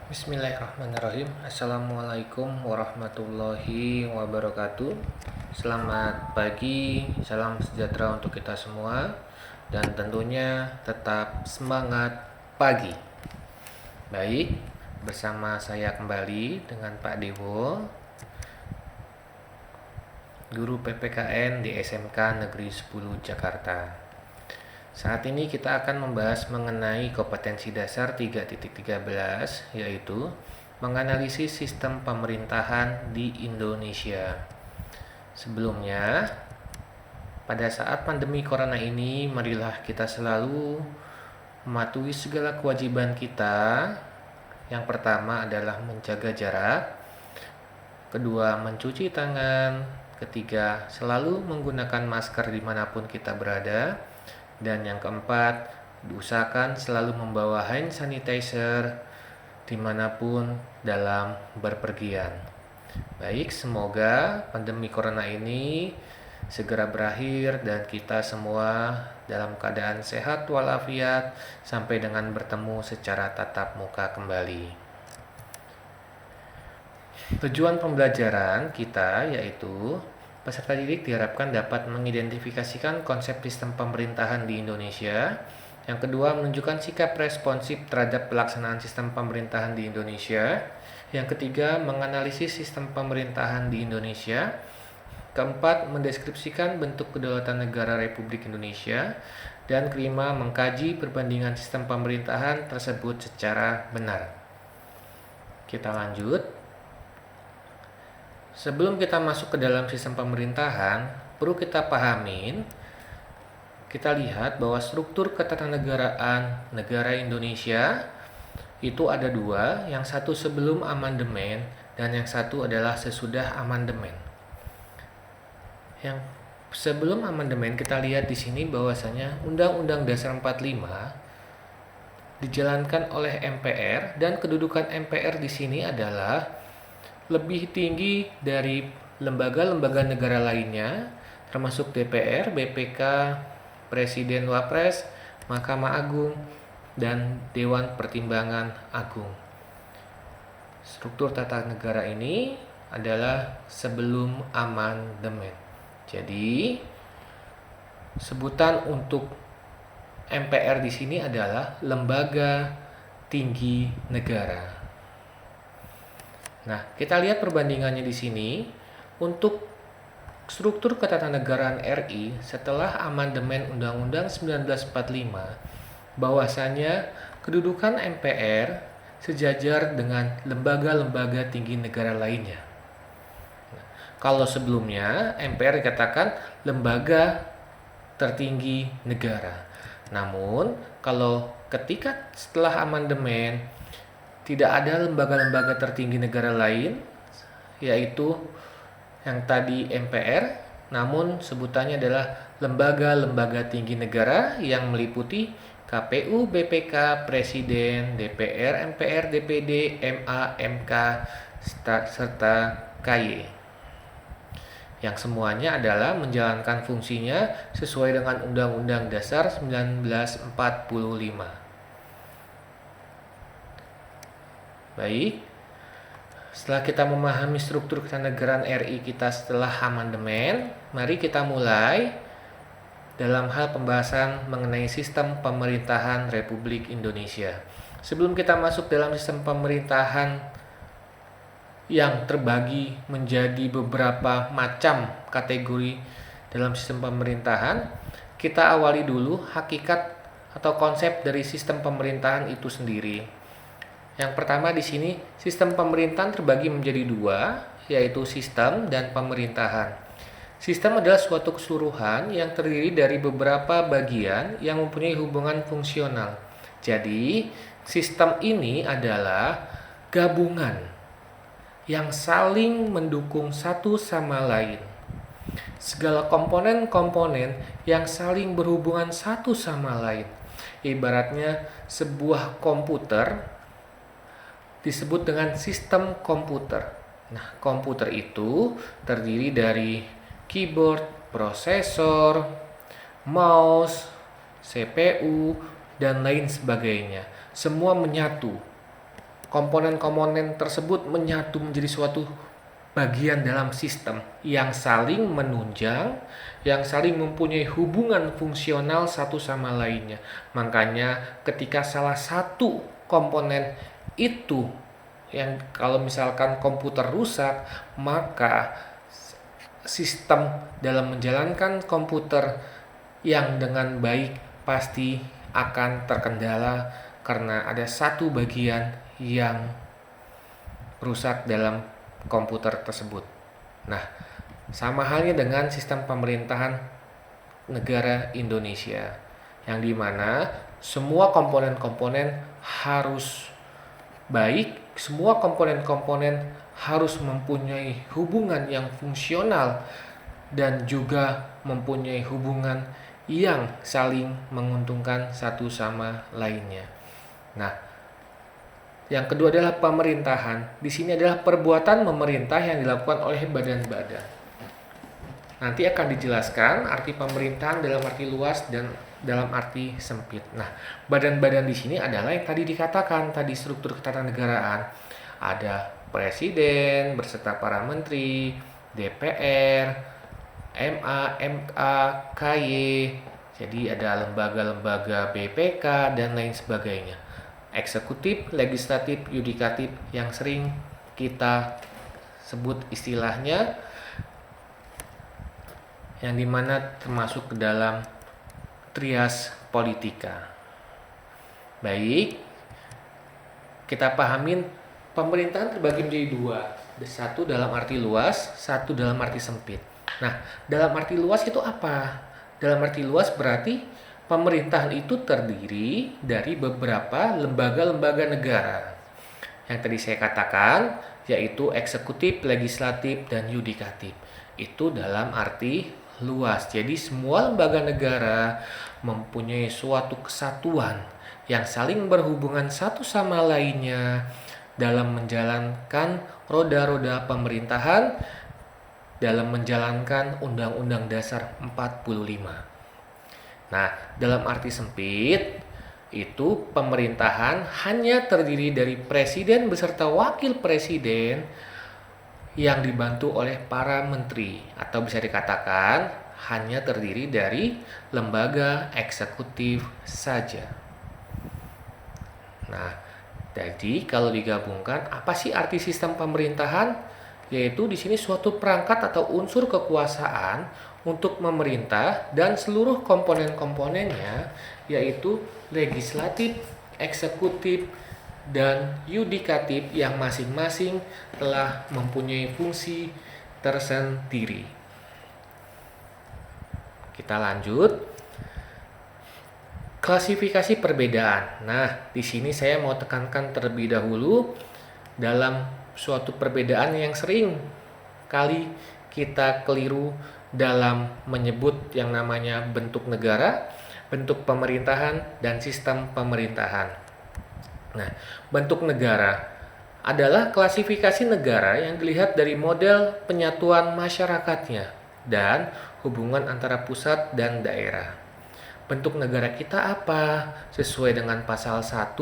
Bismillahirrahmanirrahim. Assalamualaikum warahmatullahi wabarakatuh. Selamat pagi, salam sejahtera untuk kita semua. Dan tentunya tetap semangat pagi. Baik, bersama saya kembali dengan Pak Dewo, Guru PPKN di SMK Negeri 10 Jakarta. Saat ini kita akan membahas mengenai kompetensi dasar 3.13, yaitu menganalisis sistem pemerintahan di Indonesia. Sebelumnya, pada saat pandemi corona ini, marilah kita selalu mematuhi segala kewajiban kita. Yang pertama adalah menjaga jarak, kedua mencuci tangan, ketiga selalu menggunakan masker dimanapun kita berada, dan yang keempat, diusahakan selalu membawa hand sanitizer dimanapun dalam berpergian. Baik, semoga pandemi corona ini segera berakhir dan kita semua dalam keadaan sehat walafiat sampai dengan bertemu secara tatap muka kembali. Tujuan pembelajaran kita yaitu peserta didik diharapkan dapat mengidentifikasikan konsep sistem pemerintahan di Indonesia. Yang kedua, menunjukkan sikap responsif terhadap pelaksanaan sistem pemerintahan di Indonesia. Yang ketiga, menganalisis sistem pemerintahan di Indonesia. Keempat, mendeskripsikan bentuk kedaulatan negara Republik Indonesia. Dan kelima, mengkaji perbandingan sistem pemerintahan tersebut secara benar. Kita lanjut. Sebelum kita masuk ke dalam sistem pemerintahan, perlu kita pahamin, kita lihat bahwa struktur ketatanegaraan negara Indonesia itu ada dua, yang satu sebelum amandemen dan yang satu adalah sesudah amandemen. Yang sebelum amandemen kita lihat di sini bahwasanya Undang-Undang Dasar 45 dijalankan oleh MPR dan kedudukan MPR di sini adalah lebih tinggi dari lembaga-lembaga negara lainnya, termasuk DPR, BPK, Presiden Wapres, Mahkamah Agung, dan Dewan Pertimbangan Agung. Struktur tata negara ini adalah sebelum amandemen. Jadi, sebutan untuk MPR di sini adalah Lembaga Tinggi Negara. Nah, kita lihat perbandingannya di sini. Untuk struktur ketatanegaraan RI setelah amandemen Undang-Undang 1945, bahwasanya kedudukan MPR sejajar dengan lembaga-lembaga tinggi negara lainnya. Nah, kalau sebelumnya MPR dikatakan lembaga tertinggi negara. Namun, kalau ketika setelah amandemen tidak ada lembaga-lembaga tertinggi negara lain, yaitu yang tadi MPR, namun sebutannya adalah lembaga-lembaga tinggi negara yang meliputi KPU, BPK, Presiden, DPR, MPR, DPD, MA, MK, serta KY. Yang semuanya adalah menjalankan fungsinya sesuai dengan Undang-Undang Dasar 1945. Baik, setelah kita memahami struktur ketatanegaraan RI kita setelah amandemen, mari kita mulai dalam hal pembahasan mengenai sistem pemerintahan Republik Indonesia. Sebelum kita masuk dalam sistem pemerintahan yang terbagi menjadi beberapa macam kategori dalam sistem pemerintahan, kita awali dulu hakikat atau konsep dari sistem pemerintahan itu sendiri. Yang pertama di sini, sistem pemerintahan terbagi menjadi dua, yaitu sistem dan pemerintahan. Sistem adalah suatu keseluruhan yang terdiri dari beberapa bagian yang mempunyai hubungan fungsional. Jadi, sistem ini adalah gabungan yang saling mendukung satu sama lain. Segala komponen-komponen yang saling berhubungan satu sama lain. Ibaratnya sebuah komputer disebut dengan sistem komputer. Nah, komputer itu terdiri dari keyboard, prosesor, mouse, CPU, dan lain sebagainya. Semua menyatu komponen-komponen tersebut menyatu menjadi suatu bagian dalam sistem yang saling menunjang, yang saling mempunyai hubungan fungsional satu sama lainnya. Makanya ketika salah satu komponen itu, yang kalau misalkan komputer rusak, maka sistem dalam menjalankan komputer yang dengan baik pasti akan terkendala karena ada satu bagian yang rusak dalam komputer tersebut. Nah, sama halnya dengan sistem pemerintahan negara Indonesia, yang dimana semua komponen-komponen harus baik, semua komponen-komponen harus mempunyai hubungan yang fungsional dan juga mempunyai hubungan yang saling menguntungkan satu sama lainnya. Nah, yang kedua adalah pemerintahan. Di sini adalah perbuatan memerintah yang dilakukan oleh badan-badan. Nanti akan dijelaskan arti pemerintahan dalam arti luas dan dalam arti sempit. Nah, badan-badan di sini adalah yang tadi dikatakan, tadi struktur ketatanegaraan. Ada presiden beserta para menteri, DPR, MA, MK, KY. Jadi ada lembaga-lembaga BPK dan lain sebagainya. Eksekutif, legislatif, yudikatif yang sering kita sebut istilahnya, yang dimana termasuk ke dalam trias politika. Baik, kita pahamin pemerintahan terbagi menjadi dua. Satu dalam arti luas, satu dalam arti sempit. Nah, dalam arti luas itu apa? Dalam arti luas berarti pemerintahan itu terdiri dari beberapa lembaga-lembaga negara. Yang tadi saya katakan, yaitu eksekutif, legislatif, dan yudikatif. Itu dalam arti luas. Jadi semua lembaga negara mempunyai suatu kesatuan yang saling berhubungan satu sama lainnya dalam menjalankan roda-roda pemerintahan, dalam menjalankan Undang-Undang Dasar 45. Nah, dalam arti sempit, itu pemerintahan hanya terdiri dari presiden beserta wakil presiden yang dibantu oleh para menteri, atau bisa dikatakan hanya terdiri dari lembaga eksekutif saja. Nah, jadi kalau digabungkan, apa sih arti sistem pemerintahan? Yaitu di sini suatu perangkat atau unsur kekuasaan untuk memerintah dan seluruh komponen-komponennya, yaitu legislatif, eksekutif, dan yudikatif yang masing-masing telah mempunyai fungsi tersendiri. Kita lanjut. Klasifikasi perbedaan. Nah, di sini saya mau tekankan terlebih dahulu dalam suatu perbedaan yang sering kali kita keliru dalam menyebut yang namanya bentuk negara, bentuk pemerintahan, dan sistem pemerintahan. Nah, bentuk negara adalah klasifikasi negara yang dilihat dari model penyatuan masyarakatnya dan hubungan antara pusat dan daerah. Bentuk negara kita apa? Sesuai dengan pasal 1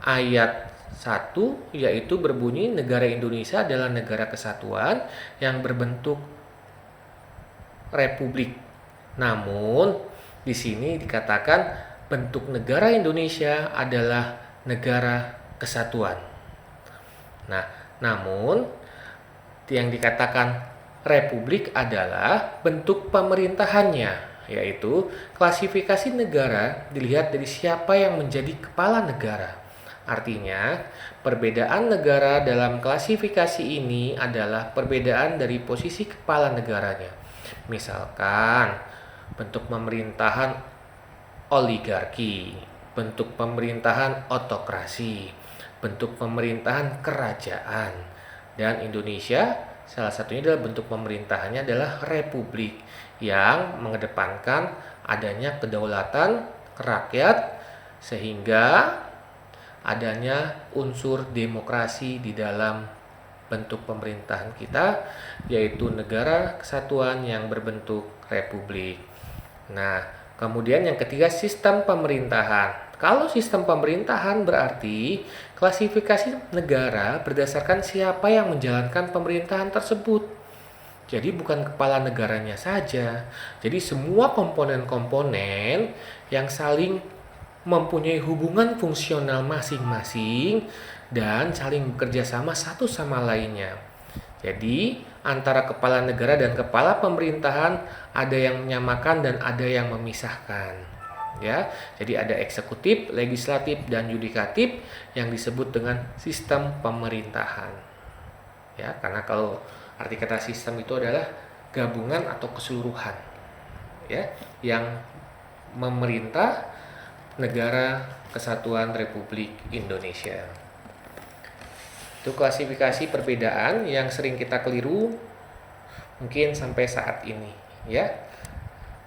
ayat 1, yaitu berbunyi negara Indonesia adalah negara kesatuan yang berbentuk republik. Namun di sini dikatakan bentuk negara Indonesia adalah negara kesatuan. Nah, namun yang dikatakan republik adalah bentuk pemerintahannya, yaitu klasifikasi negara dilihat dari siapa yang menjadi kepala negara. Artinya, perbedaan negara dalam klasifikasi ini adalah perbedaan dari posisi kepala negaranya. Misalkan, bentuk pemerintahan oligarki, bentuk pemerintahan otokrasi, bentuk pemerintahan kerajaan. Dan Indonesia salah satunya adalah bentuk pemerintahannya adalah republik yang mengedepankan adanya kedaulatan rakyat sehingga adanya unsur demokrasi di dalam bentuk pemerintahan kita, yaitu negara kesatuan yang berbentuk republik. Nah, kemudian yang ketiga, sistem pemerintahan. Kalau sistem pemerintahan berarti klasifikasi negara berdasarkan siapa yang menjalankan pemerintahan tersebut. Jadi bukan kepala negaranya saja. Jadi semua komponen-komponen yang saling mempunyai hubungan fungsional masing-masing dan saling bekerja sama satu sama lainnya. Jadi antara kepala negara dan kepala pemerintahan ada yang menyamakan dan ada yang memisahkan. Ya, jadi ada eksekutif, legislatif, dan yudikatif yang disebut dengan sistem pemerintahan. Ya, karena kalau arti kata sistem itu adalah gabungan atau keseluruhan, ya, yang memerintah negara Kesatuan Republik Indonesia. Itu klasifikasi perbedaan yang sering kita keliru mungkin sampai saat ini, ya.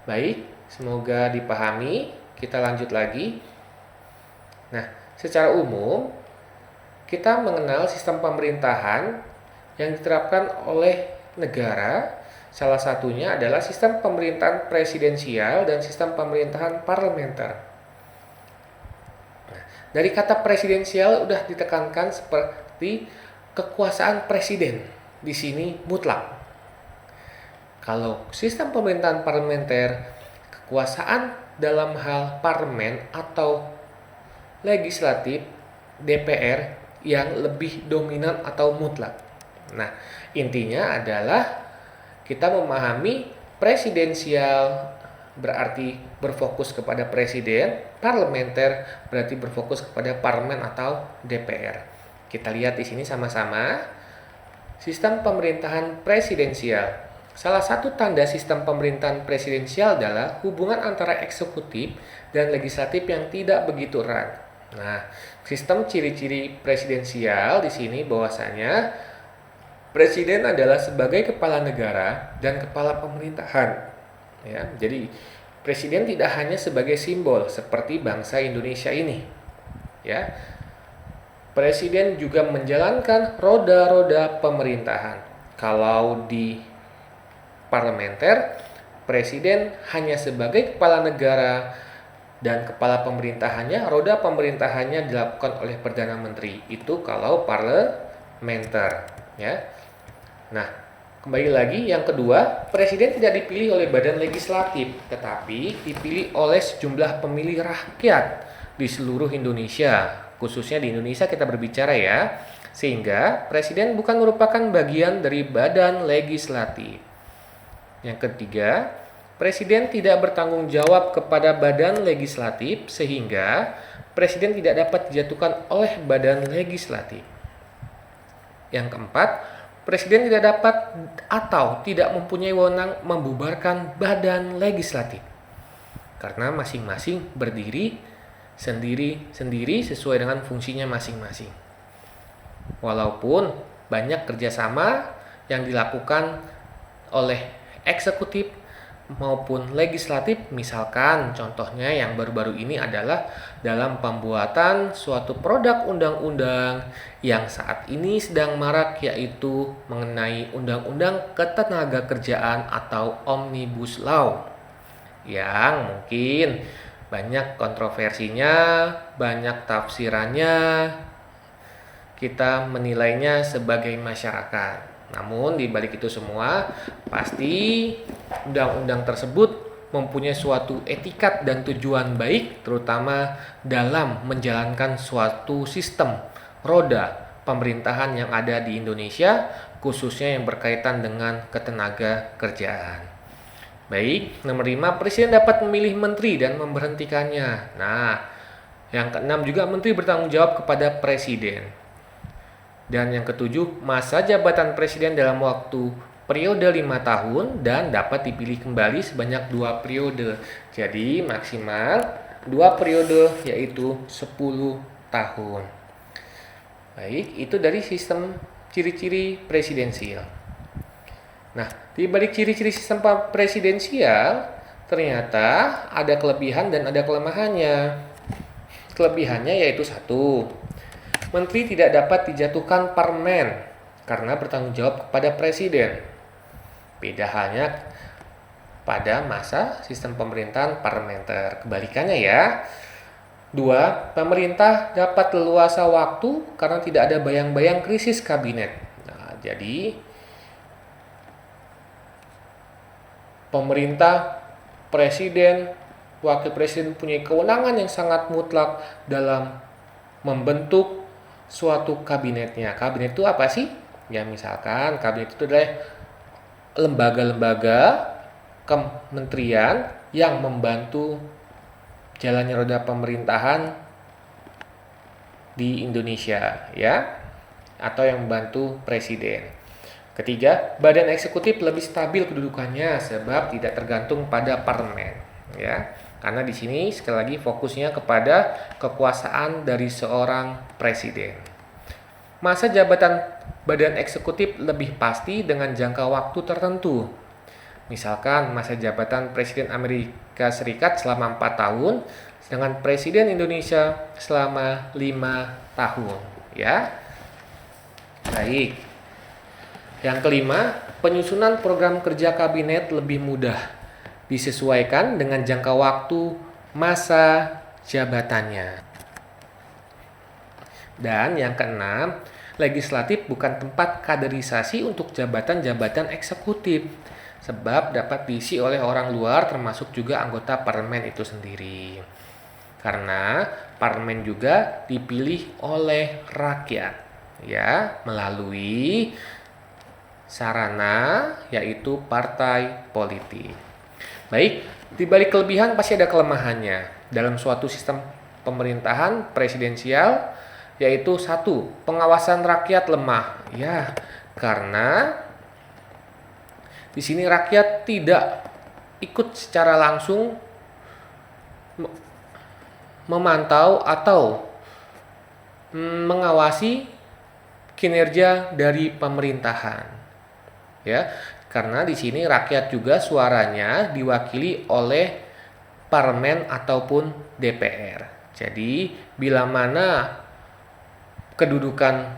Baik, semoga dipahami. Kita lanjut lagi. Nah, secara umum kita mengenal sistem pemerintahan yang diterapkan oleh negara. Salah satunya adalah sistem pemerintahan presidensial dan sistem pemerintahan parlementer. Nah, dari kata presidensial udah ditekankan seperti kekuasaan presiden. Di sini mutlak. Kalau sistem pemerintahan parlementer, kekuasaan dalam hal parlemen atau legislatif DPR yang lebih dominan atau mutlak. Nah, intinya adalah kita memahami presidensial berarti berfokus kepada presiden, parlementer berarti berfokus kepada parlemen atau DPR. Kita lihat di sini sama-sama sistem pemerintahan presidensial. Salah satu tanda sistem pemerintahan presidensial adalah hubungan antara eksekutif dan legislatif yang tidak begitu erat. Nah, sistem ciri-ciri presidensial di sini bahwasanya presiden adalah sebagai kepala negara dan kepala pemerintahan. Ya, jadi presiden tidak hanya sebagai simbol seperti bangsa Indonesia ini. Ya, presiden juga menjalankan roda-roda pemerintahan. Kalau di parlementer, presiden hanya sebagai kepala negara dan kepala pemerintahannya, roda pemerintahannya dilakukan oleh Perdana Menteri. Itu kalau parlementer, ya. Nah, kembali lagi yang kedua, presiden tidak dipilih oleh badan legislatif, tetapi dipilih oleh sejumlah pemilih rakyat di seluruh Indonesia. Khususnya di Indonesia kita berbicara ya. Sehingga presiden bukan merupakan bagian dari badan legislatif. Yang ketiga, presiden tidak bertanggung jawab kepada badan legislatif sehingga presiden tidak dapat dijatuhkan oleh badan legislatif. Yang keempat, presiden tidak dapat atau tidak mempunyai wewenang membubarkan badan legislatif karena masing-masing berdiri sendiri-sendiri sesuai dengan fungsinya masing-masing. Walaupun banyak kerjasama yang dilakukan oleh eksekutif maupun legislatif, misalkan contohnya yang baru-baru ini adalah dalam pembuatan suatu produk undang-undang yang saat ini sedang marak, yaitu mengenai undang-undang ketenagakerjaan atau Omnibus Law yang mungkin banyak kontroversinya, banyak tafsirannya, kita menilainya sebagai masyarakat. Namun di balik itu semua, pasti undang-undang tersebut mempunyai suatu etikat dan tujuan baik, terutama dalam menjalankan suatu sistem roda pemerintahan yang ada di Indonesia, khususnya yang berkaitan dengan ketenaga kerjaan. Baik, nomor 5, presiden dapat memilih menteri dan memberhentikannya. Nah, yang keenam juga menteri bertanggung jawab kepada presiden. Dan yang ketujuh, masa jabatan presiden dalam waktu periode 5 tahun dan dapat dipilih kembali sebanyak 2 periode. Jadi maksimal 2 periode yaitu 10 tahun. Baik, itu dari sistem ciri-ciri presidensial. Nah, di balik ciri-ciri sistem presidensial ternyata ada kelebihan dan ada kelemahannya. Kelebihannya yaitu 1, menteri tidak dapat dijatuhkan permen karena bertanggung jawab kepada presiden. Beda halnya pada masa sistem pemerintahan parlementer. Kebalikannya ya, Dua, pemerintah dapat leluasa waktu karena tidak ada bayang-bayang krisis kabinet. Nah, jadi pemerintah, presiden, wakil presiden punya kewenangan yang sangat mutlak dalam membentuk suatu kabinetnya. Kabinet itu apa sih? Ya misalkan kabinet itu adalah lembaga-lembaga kementerian yang membantu jalannya roda pemerintahan di Indonesia, ya, atau yang membantu presiden. Ketiga, badan eksekutif lebih stabil kedudukannya sebab tidak tergantung pada parlemen, ya. Karena di sini sekali lagi fokusnya kepada kekuasaan dari seorang presiden. Masa jabatan badan eksekutif lebih pasti dengan jangka waktu tertentu. Misalkan masa jabatan Presiden Amerika Serikat selama 4 tahun, sedangkan Presiden Indonesia selama 5 tahun, ya. Baik. Yang kelima, penyusunan program kerja kabinet lebih mudah disesuaikan dengan jangka waktu masa jabatannya. Dan yang keenam, legislatif bukan tempat kaderisasi untuk jabatan-jabatan eksekutif, sebab dapat diisi oleh orang luar termasuk juga anggota parlemen itu sendiri. Karena parlemen juga dipilih oleh rakyat, ya, melalui sarana yaitu partai politik. Baik, di balik kelebihan pasti ada kelemahannya dalam suatu sistem pemerintahan presidensial, yaitu satu, pengawasan rakyat lemah. Ya, karena di sini rakyat tidak ikut secara langsung memantau atau mengawasi kinerja dari pemerintahan. Ya, karena di sini rakyat juga suaranya diwakili oleh parlemen ataupun DPR. Jadi, bila mana kedudukan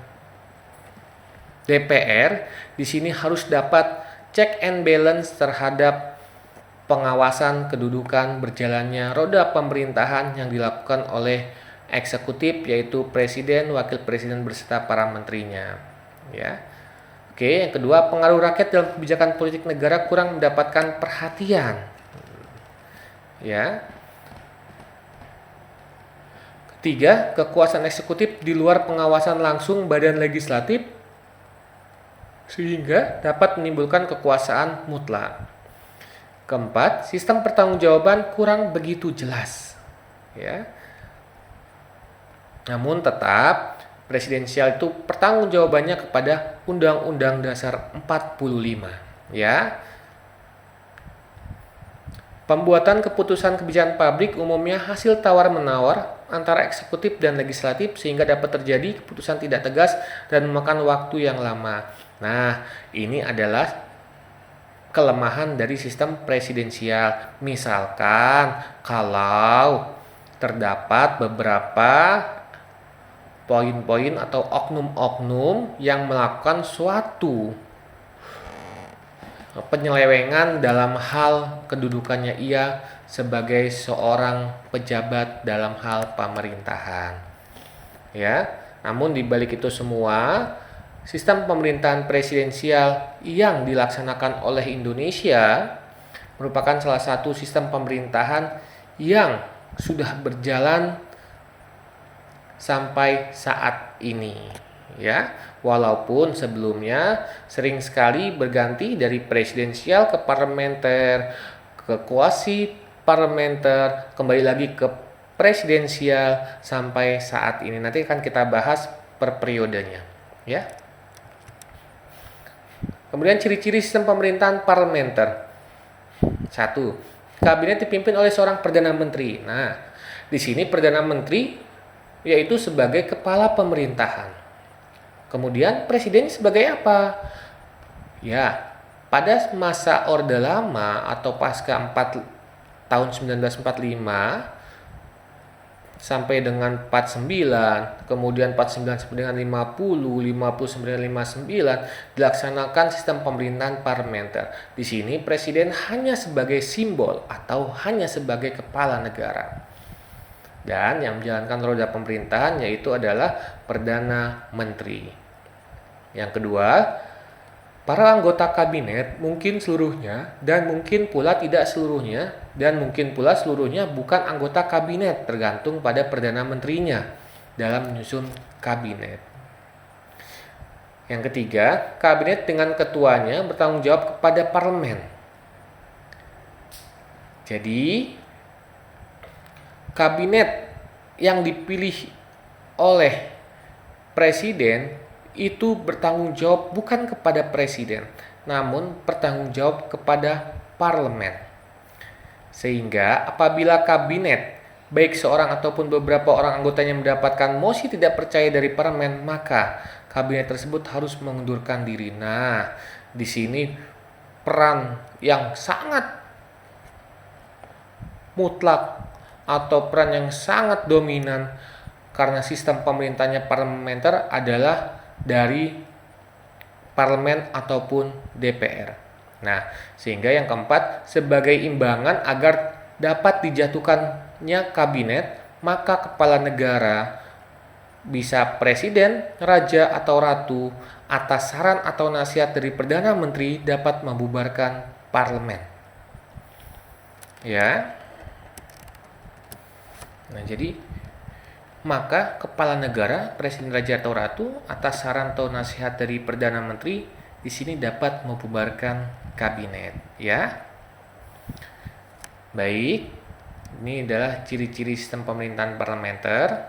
DPR di sini harus dapat check and balance terhadap pengawasan kedudukan berjalannya roda pemerintahan yang dilakukan oleh eksekutif, yaitu presiden, wakil presiden beserta para menterinya, ya. Oke, yang kedua, pengaruh rakyat dalam kebijakan politik negara kurang mendapatkan perhatian. Ya. Ketiga, kekuasaan eksekutif di luar pengawasan langsung badan legislatif sehingga dapat menimbulkan kekuasaan mutlak. Keempat, sistem pertanggungjawaban kurang begitu jelas. Ya. Namun tetap presidensial itu pertanggungjawabannya kepada Undang-Undang Dasar 45, ya. Pembuatan keputusan kebijakan publik umumnya hasil tawar-menawar antara eksekutif dan legislatif sehingga dapat terjadi keputusan tidak tegas dan memakan waktu yang lama. Nah, ini adalah kelemahan dari sistem presidensial. Misalkan kalau terdapat beberapa poin-poin atau oknum-oknum yang melakukan suatu penyelewengan dalam hal kedudukannya ia sebagai seorang pejabat dalam hal pemerintahan. Ya, namun di balik itu semua, sistem pemerintahan presidensial yang dilaksanakan oleh Indonesia merupakan salah satu sistem pemerintahan yang sudah berjalan sampai saat ini, ya. Walaupun sebelumnya sering sekali berganti dari presidensial ke parlementer, ke kuasi parlementer, kembali lagi ke presidensial sampai saat ini. Nanti akan kita bahas per periodenya, ya. Kemudian ciri-ciri sistem pemerintahan parlementer. 1. Kabinet dipimpin oleh seorang perdana menteri. Nah, di sini perdana menteri yaitu sebagai kepala pemerintahan. Kemudian presiden sebagai apa? Ya, pada masa Orde Lama atau pasca tahun 1945 sampai dengan 49, kemudian 49 sampai dengan 50, 50 sampai dengan 59 dilaksanakan sistem pemerintahan parlementer. Di sini presiden hanya sebagai simbol atau hanya sebagai kepala negara. Dan yang menjalankan roda pemerintahan yaitu adalah Perdana Menteri. Yang kedua, para anggota kabinet mungkin seluruhnya dan mungkin pula tidak seluruhnya dan mungkin pula seluruhnya bukan anggota kabinet, tergantung pada Perdana Menterinya dalam menyusun kabinet. Yang ketiga, kabinet dengan ketuanya bertanggung jawab kepada parlemen. Jadi, kabinet yang dipilih oleh presiden itu bertanggung jawab bukan kepada presiden, namun bertanggung jawab kepada parlemen. Sehingga apabila kabinet, baik seorang ataupun beberapa orang anggotanya mendapatkan mosi tidak percaya dari parlemen, maka kabinet tersebut harus mengundurkan diri. Nah, di sini peran yang sangat mutlak atau peran yang sangat dominan karena sistem pemerintahnya parlementer adalah dari parlemen ataupun DPR. Nah, sehingga yang keempat, sebagai imbangan agar dapat dijatuhkannya kabinet, maka kepala negara bisa presiden, raja atau ratu atas saran atau nasihat dari Perdana Menteri dapat membubarkan parlemen. Ya. Nah, jadi maka kepala negara, presiden, raja atau ratu atas saran atau nasihat dari Perdana Menteri di sini dapat membubarkan kabinet, ya. Baik. Ini adalah ciri-ciri sistem pemerintahan parlementer.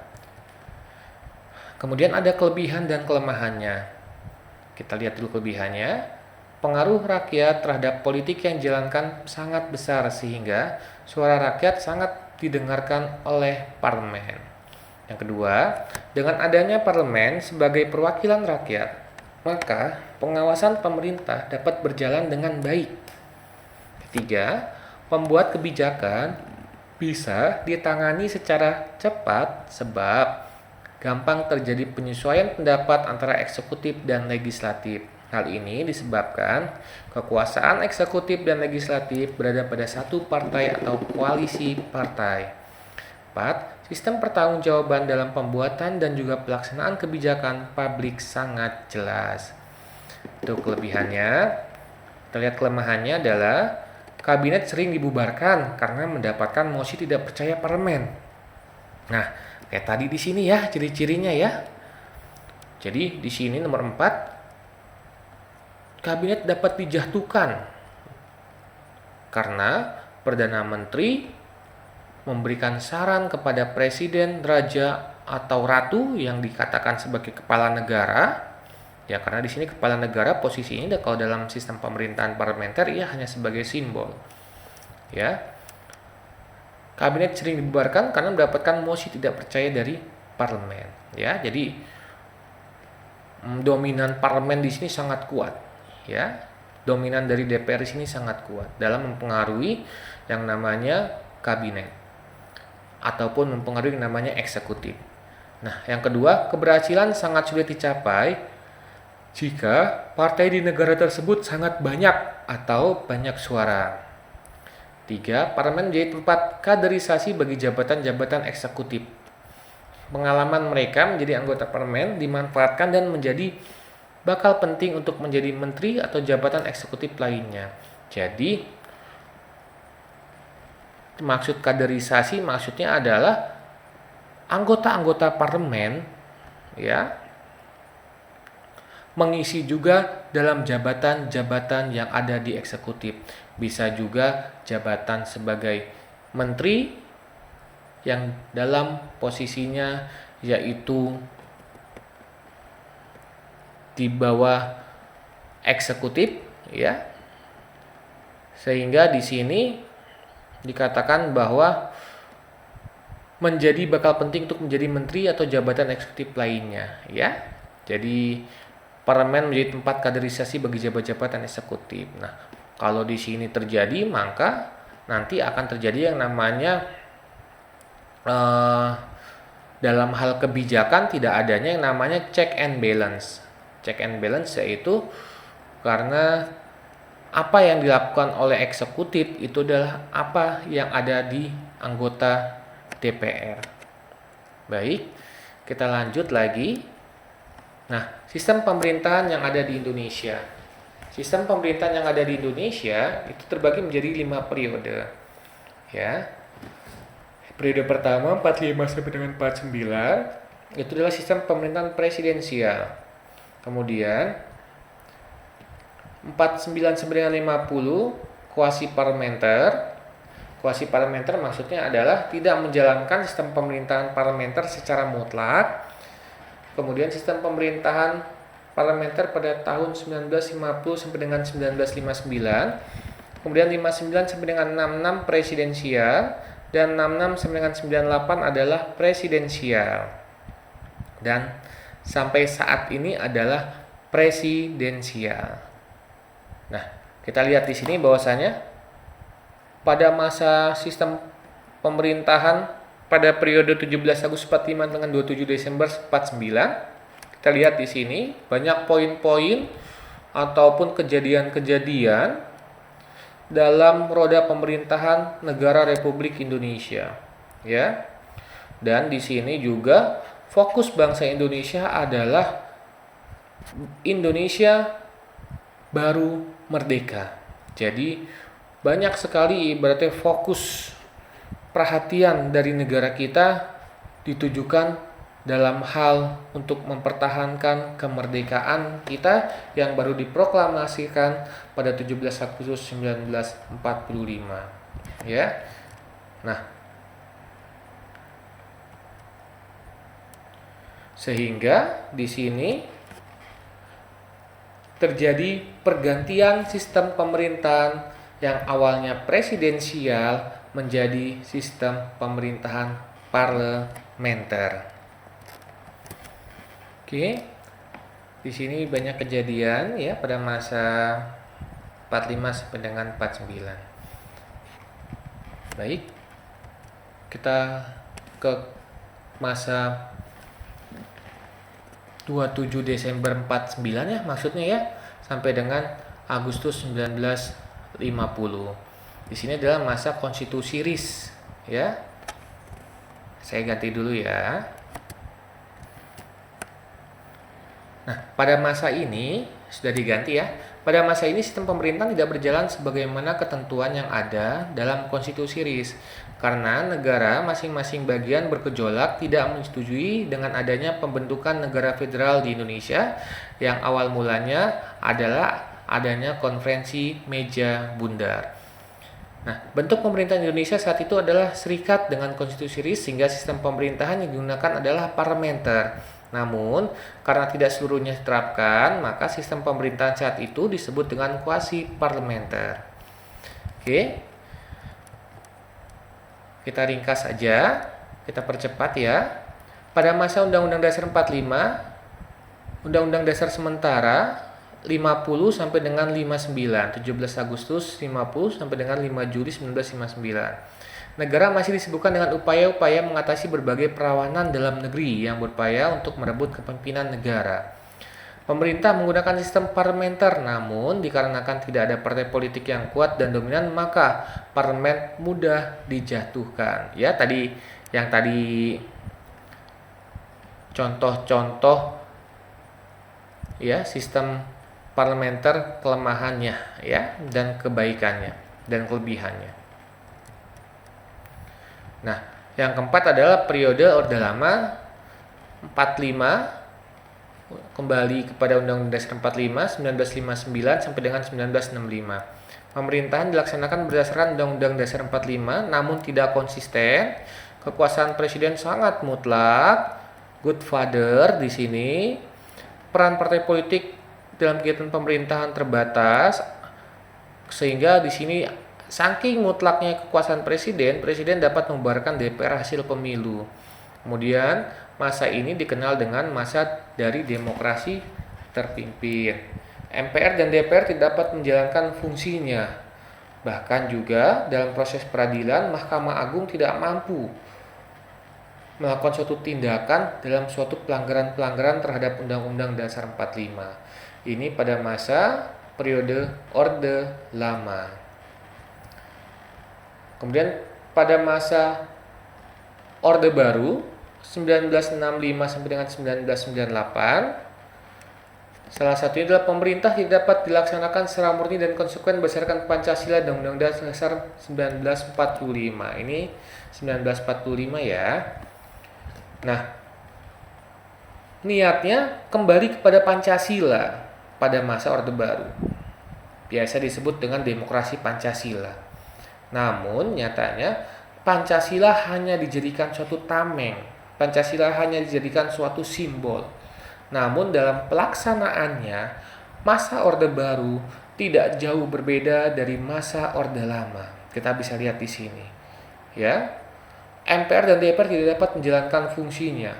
Kemudian ada kelebihan dan kelemahannya. Kita lihat dulu kelebihannya. Pengaruh rakyat terhadap politik yang dijalankan sangat besar sehingga suara rakyat sangat didengarkan oleh parlemen. Yang kedua, dengan adanya parlemen sebagai perwakilan rakyat, maka pengawasan pemerintah dapat berjalan dengan baik. Ketiga, pembuat kebijakan bisa ditangani secara cepat sebab gampang terjadi penyesuaian pendapat antara eksekutif dan legislatif. Hal ini disebabkan kekuasaan eksekutif dan legislatif berada pada satu partai atau koalisi partai. 4. Sistem pertanggungjawaban dalam pembuatan dan juga pelaksanaan kebijakan publik sangat jelas. Itu kelebihannya. Kita lihat kelemahannya adalah kabinet sering dibubarkan karena mendapatkan mosi tidak percaya parlemen. Nah, kayak tadi di sini ya ciri-cirinya ya. Jadi di sini nomor 4, kabinet dapat dijatuhkan karena Perdana Menteri memberikan saran kepada presiden, raja atau ratu yang dikatakan sebagai kepala negara. Ya, karena di sini kepala negara posisi ini kalau dalam sistem pemerintahan parlementer ia hanya sebagai simbol. Ya. Kabinet sering dibubarkan karena mendapatkan mosi tidak percaya dari parlemen. Ya, jadi dominan parlemen di sini sangat kuat. Ya, dominan dari DPR di sini sangat kuat dalam mempengaruhi yang namanya kabinet ataupun mempengaruhi yang namanya eksekutif. Nah, yang kedua, keberhasilan sangat sulit dicapai jika partai di negara tersebut sangat banyak atau banyak suara. 3. Parlemen menjadi tempat kaderisasi bagi jabatan-jabatan eksekutif. Pengalaman mereka menjadi anggota parlemen dimanfaatkan dan menjadi bakal penting untuk menjadi menteri atau jabatan eksekutif lainnya. Jadi, maksud kaderisasi maksudnya adalah anggota-anggota parlemen ya mengisi juga dalam jabatan-jabatan yang ada di eksekutif. Bisa juga jabatan sebagai menteri yang dalam posisinya yaitu di bawah eksekutif ya. Sehingga di sini dikatakan bahwa menjadi bakal penting untuk menjadi menteri atau jabatan eksekutif lainnya ya. Jadi parlemen menjadi tempat kaderisasi bagi jabatan eksekutif. Nah, kalau di sini terjadi maka nanti akan terjadi yang namanya dalam hal kebijakan tidak adanya yang namanya check and balance. Check and balance yaitu karena apa yang dilakukan oleh eksekutif itu adalah apa yang ada di anggota DPR. Baik, kita lanjut lagi. Nah, sistem pemerintahan yang ada di Indonesia. Sistem pemerintahan yang ada di Indonesia itu terbagi menjadi 5 periode. Ya. Periode pertama 45 sampai dengan 49 itu adalah sistem pemerintahan presidensial. Kemudian 49 sampai dengan 50 kuasi parlementer. Kuasi parlementer maksudnya adalah tidak menjalankan sistem pemerintahan parlementer secara mutlak. Kemudian sistem pemerintahan parlementer pada tahun 1950 sampai dengan 1959. Kemudian 59 sampai dengan 66 presidensial dan 66 sampai dengan 98 adalah presidensial. Dan sampai saat ini adalah presidensial. Nah, kita lihat di sini bahwasanya pada masa sistem pemerintahan pada periode 17 Agustus 45 dengan 27 Desember 49, kita lihat di sini banyak poin-poin ataupun kejadian-kejadian dalam roda pemerintahan negara Republik Indonesia, ya. Dan di sini juga fokus bangsa Indonesia adalah Indonesia baru merdeka. Jadi banyak sekali ibaratnya fokus perhatian dari negara kita ditujukan dalam hal untuk mempertahankan kemerdekaan kita yang baru diproklamasikan pada 17 Agustus 1945. Ya. Nah, sehingga di sini terjadi pergantian sistem pemerintahan yang awalnya presidensial menjadi sistem pemerintahan parlementer. Oke. Di sini banyak kejadian ya pada masa 45 sampai dengan 49. Baik. Kita ke masa 27 Desember 49 ya maksudnya ya sampai dengan Agustus 1950. Di sini adalah masa konstitusi RIS ya. Saya ganti dulu ya. Nah, pada masa ini sudah diganti ya. Pada masa ini sistem pemerintahan tidak berjalan sebagaimana ketentuan yang ada dalam konstitusi RIS karena negara masing-masing bagian bergejolak tidak menyetujui dengan adanya pembentukan negara federal di Indonesia yang awal mulanya adalah adanya konferensi meja bundar. Nah, bentuk pemerintahan Indonesia saat itu adalah serikat dengan konstitusi RIS sehingga sistem pemerintahan yang digunakan adalah parlementer. Namun, karena tidak seluruhnya diterapkan, maka sistem pemerintahan saat itu disebut dengan kuasi parlementer. Oke. Kita ringkas saja, kita percepat ya. Pada masa Undang-Undang Dasar 45, Undang-Undang Dasar sementara 50 sampai dengan 59, 17 Agustus 50 sampai dengan 5 Juli 1959. Negara masih disibukkan dengan upaya-upaya mengatasi berbagai perawanan dalam negeri yang berupaya untuk merebut kepemimpinan negara. Pemerintah menggunakan sistem parlementer, namun dikarenakan tidak ada partai politik yang kuat dan dominan, maka parlemen mudah dijatuhkan. Ya, tadi contoh-contoh ya sistem parlementer kelemahannya ya dan kebaikannya dan kelebihannya. Nah, yang keempat adalah periode Orde Lama 45 kembali kepada Undang-Undang Dasar 45 1959 sampai dengan 1965. Pemerintahan dilaksanakan berdasarkan Undang-Undang Dasar 45 namun tidak konsisten. Kekuasaan presiden sangat mutlak. Good father di sini. Peran partai politik dalam kegiatan pemerintahan terbatas sehingga di sini saking mutlaknya kekuasaan presiden dapat membubarkan DPR hasil pemilu. Kemudian masa ini dikenal dengan masa dari demokrasi terpimpin. MPR dan DPR tidak dapat menjalankan fungsinya. Bahkan juga dalam proses peradilan, Mahkamah Agung tidak mampu melakukan suatu tindakan dalam suatu pelanggaran-pelanggaran terhadap Undang-Undang Dasar 45. Ini pada masa periode Orde Lama. Kemudian pada masa Orde Baru 1965 sampai dengan 1998. Salah satunya adalah pemerintah tidak dapat dilaksanakan secara murni dan konsekuen berdasarkan Pancasila dan Undang-Undang Dasar 1945. Ini 1945 ya. Nah, niatnya kembali kepada Pancasila pada masa Orde Baru. Biasa disebut dengan demokrasi Pancasila. Namun nyatanya Pancasila hanya dijadikan suatu tameng. Pancasila hanya dijadikan suatu simbol. Namun dalam pelaksanaannya, masa Orde Baru tidak jauh berbeda dari masa Orde Lama. Kita bisa lihat di sini. Ya. MPR dan DPR tidak dapat menjalankan fungsinya.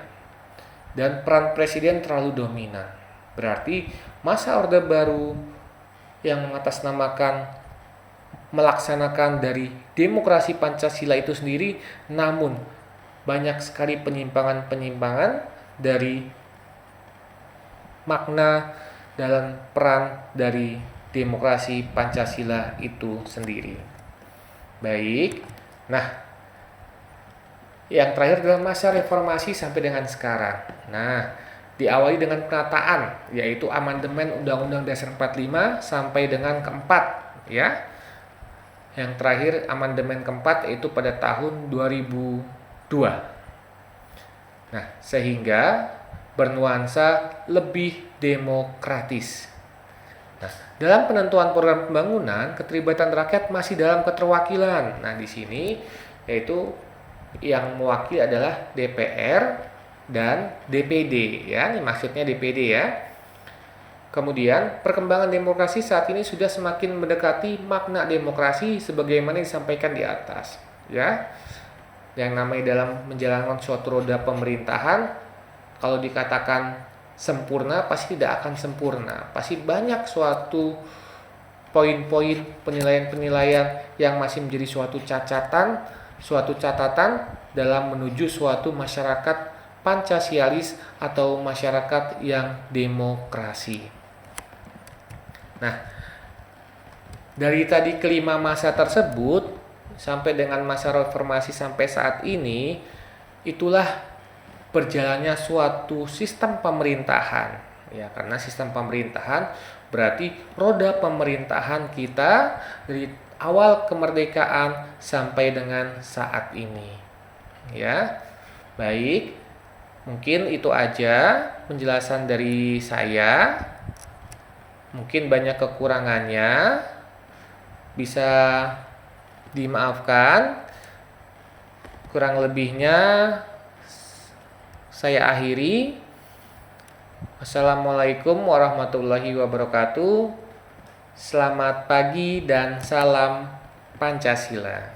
Dan peran presiden terlalu dominan. Berarti masa Orde Baru yang mengatasnamakan melaksanakan dari demokrasi Pancasila itu sendiri, namun banyak sekali penyimpangan-penyimpangan dari makna dalam peran dari demokrasi Pancasila itu sendiri. Baik, nah yang terakhir adalah masa reformasi sampai dengan sekarang. Nah, diawali dengan penataan, yaitu amandemen Undang-Undang Dasar 45 sampai dengan keempat, ya. Yang terakhir amandemen keempat yaitu pada tahun 2002. Nah, sehingga bernuansa lebih demokratis. Nah, dalam penentuan program pembangunan, keterlibatan rakyat masih dalam keterwakilan. Nah, di sini yaitu yang mewakili adalah DPR dan DPD, ya. Ini maksudnya DPD ya. Kemudian, perkembangan demokrasi saat ini sudah semakin mendekati makna demokrasi sebagaimana disampaikan di atas, ya. Yang namanya dalam menjalankan suatu roda pemerintahan, kalau dikatakan sempurna, pasti tidak akan sempurna. Pasti banyak suatu poin-poin penilaian-penilaian yang masih menjadi suatu catatan dalam menuju suatu masyarakat Pancasialis atau masyarakat yang demokrasi. Nah, dari tadi kelima masa tersebut sampai dengan masa reformasi sampai saat ini, itulah berjalannya suatu sistem pemerintahan, ya, karena sistem pemerintahan berarti roda pemerintahan kita dari awal kemerdekaan sampai dengan saat ini, ya. Baik, mungkin itu aja penjelasan dari saya. Mungkin banyak kekurangannya, bisa dimaafkan. Kurang lebihnya saya akhiri. Wassalamualaikum warahmatullahi wabarakatuh. Selamat pagi dan salam Pancasila.